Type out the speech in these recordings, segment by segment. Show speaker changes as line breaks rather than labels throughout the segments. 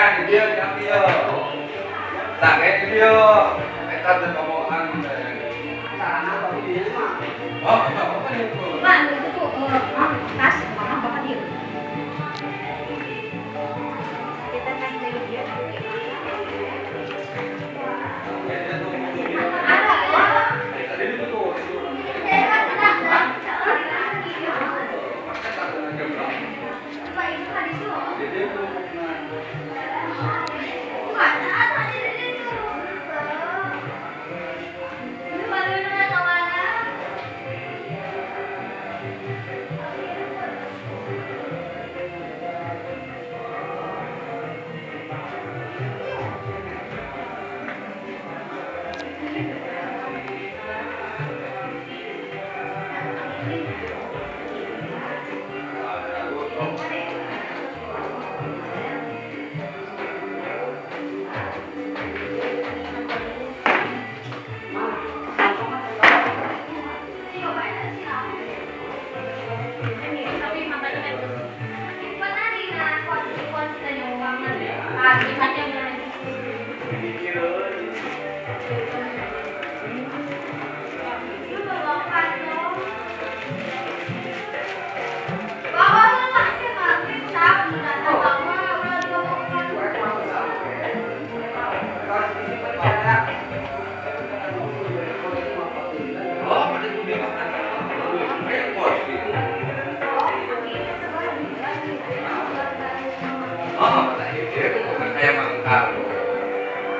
di dia yang dia. Tak kayak dia. Kita tuh ngomongan.
Sarana baru dia mah.
Oh, apa itu?
Pak, itu tuh tas mama bapak dia. Kita kasih dari dia.
Tadi itu tuh. Jadi itu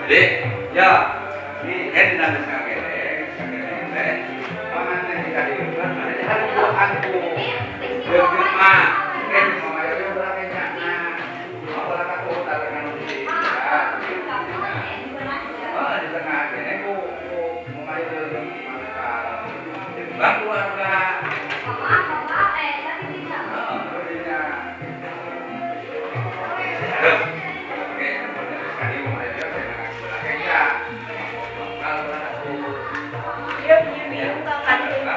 jadi ya ini kan nanti sekarang mana kita diukur nanti hari itu aku berjemaah kan mama itu belakangnya mau berangkat ke utara dengan di di tengah ini aku mau main ke bang keluarga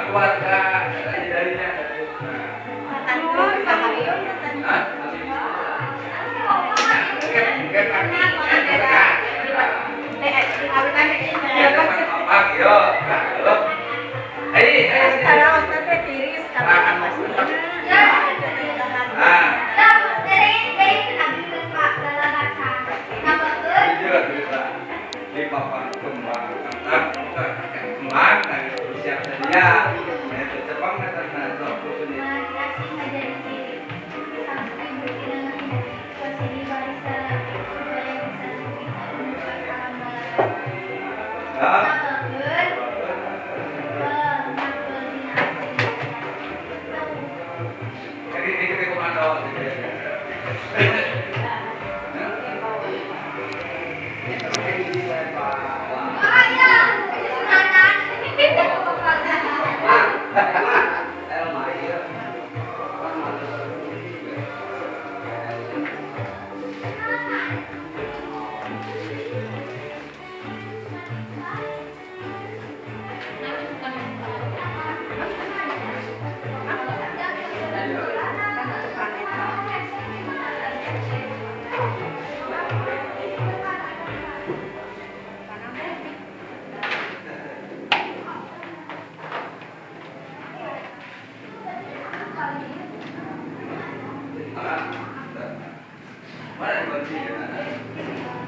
keluarga darinya di papan kembang kembang siap saja itu Jepang karena jadi ini komando mana di